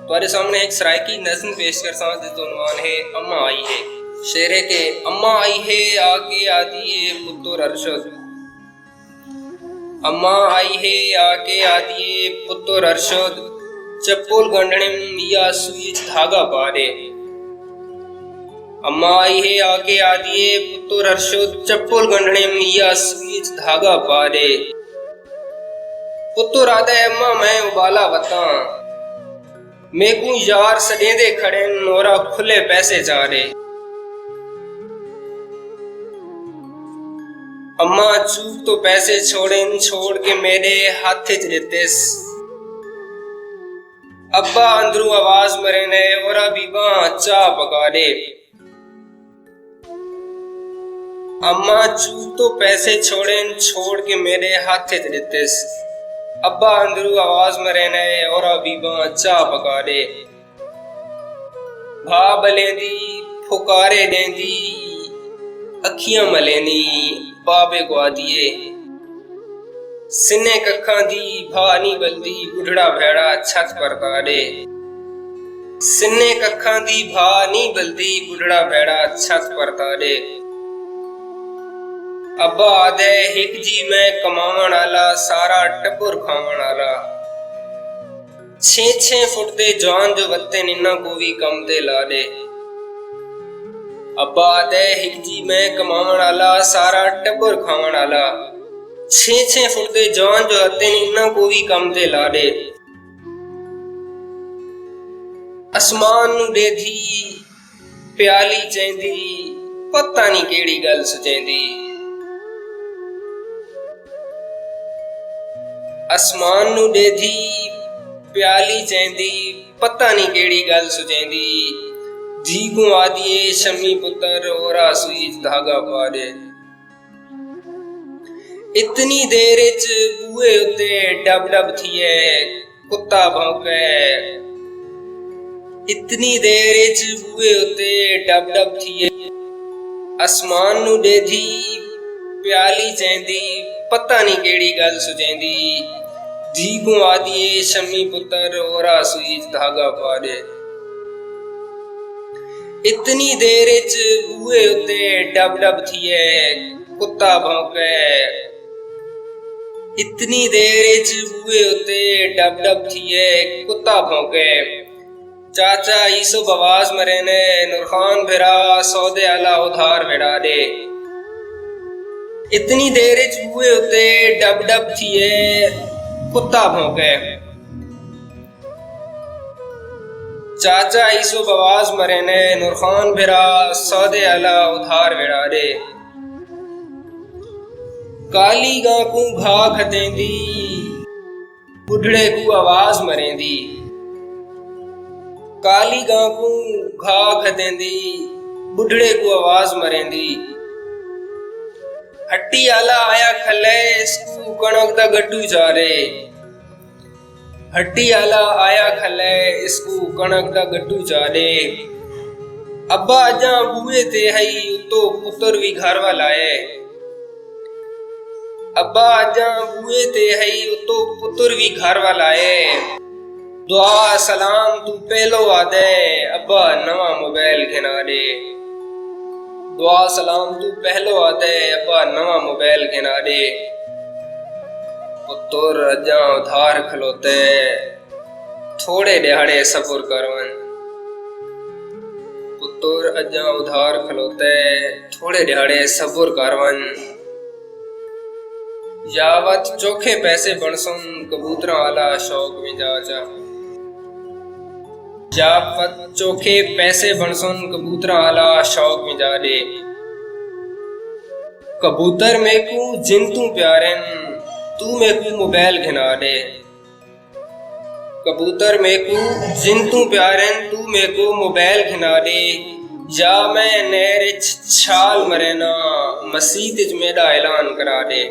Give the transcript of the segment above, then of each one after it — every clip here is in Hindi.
तुम्हारे सामने एक सराइकी नज़्म पेश कर सा जिसका उन्वान है अम्मा आई है। शेर है के अम्मा आई है आके आदि है पुत्र अरशद। अम्मा आई है आके आदि है पुत्र अरशद। चप्पल गंढणे मिया सुई धागा पारे। अम्मा आई है आके आदि है पुत्र अरशद। चप्पल गंढणे मिया सुई धागा पारे। पुत्र आदे अम्मा मैं उबाला बता। मेकू यार सडेंदे खड़े नोरा खुले पैसे जा रे। अम्मा चूक तो पैसे छोड़ेन छोड़ के मेरे हाथे च देतेस। अब्बा अंदरू आवाज मरे ने और बीबा चाह पका रे। अम्मा चूक तो पैसे छोड़ेन छोड़ के मेरे हाथे च देतेस। अब्बा अंदरू आवाज मरे ने और बीबा चाह पका रे। भा बलेंदी फुकारे देंदी अखियां मलेंदी बाबे गुआ दिए। सिने कखा दी भा नी बल्दी बुढ़ड़ा भेड़ा छत पर तारे। सिने कखा दी भा नी बल्दी बुढ़ड़ा भेड़ा छत पर तारे। अब्बा आदे हिक जी में कमावन आला सारा टब्बर खावन आला। 6-6 फुट दे जान जो वत्ते निन्ना को भी कम दे ला दे। अब्बा आदे हिक जी में कमावन आला सारा टब्बर खावन आला। 6-6 फुट दे जान जो वत्ते निन्ना को भी कम दे ला दे। आसमान नू देधी प्याली चेंदी पता नहीं केड़ी गल सुचेंदी। आसमान नू देधी प्याली चेंदी पता नहीं केड़ी गल सुचेंदी। जी को आदिए शमी पुत्र ओरा सुई धागा पारे। इतनी देर च बूए उते डब डब थिए कुत्ता भौंके। इतनी देर च बूए उते डब डब थिए। आसमान नू देधी प्याली चेंदी पता नहीं केड़ी गल सुचेंदी। जी को आदिए शमी पुत्र ओरा सुई धागा पारे। इतनी देर च बूए उते डब डब थिए कुत्ता भौंके। इतनी देर च बूए उते डब डब थिए कुत्ता भौंके। चाचा यूसुफ आवाज मरे ने नूरखान भिरा सौदे आला उधार बेड़ा दे। इतनी देर च बूए उते डब डब थिए कुत्ता भौंके। चाचा यूसुफ आवाज मरे ने नूरखान भिरा सौदे आला उधार बेड़ा दे। काली गां को घा खतेंदी बुढ़ड़े को आवाज मरेंदी। काली गां को घा खतेंदी बुढ़ड़े को आवाज मरेंदी। हट्टी आला आया खले इसको कणक दा गड्डू जा रे। हट्टी आला आया खले इसको कणक दा गड्डू जा रे। अब्बा अजा बूए ते हई तो पुत्र भी घर वाला है। अब्बा अजा बूए ते हई तो पुत्र भी घर वाला है। दुआ सलाम तू पहलो आदे अब्बा नवा मोबाइल घिना दे। दुआ सलाम तू पहलो आदे अब्बा नवा मोबाइल घिना दे। पुत्र अजा उधार खलोते थोड़े दिहाड़े सब्र करवन। पुत्र अजा उधार खलोते थोड़े दिहाड़े सब्र करवन। यावत चोखे पैसे बनसुन कबूतरा आला शौक में जा जा। यावत चोखे पैसे बनसुन कबूतरा आला शौक में जा दे। कबूतर में को जिन तू प्यारेन तू में को मोबाइल घिना दे। कबूतर में को जिन तू प्यारेन तू में को मोबाइल घिना दे। या मैं नेर छाल मरेना मसीद च मेरा ऐलान करा दे।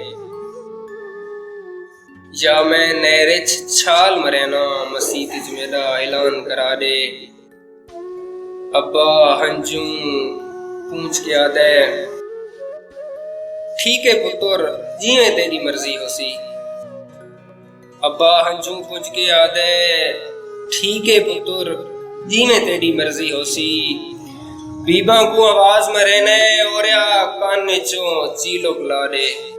या मैं नेरे छाल मरेना मसीद च मेरा ऐलान करा दे। अब्बा हंजू पूछ के आदे ठीक है पुत्र जिवें तेरी मर्जी होसी। अब्बा हंजू पूछ के आदे ठीक है पुत्र, जिमें तेरी मर्जी होसी। बीबा को आवाज में रहने और या कान चो चीलो बुला दे।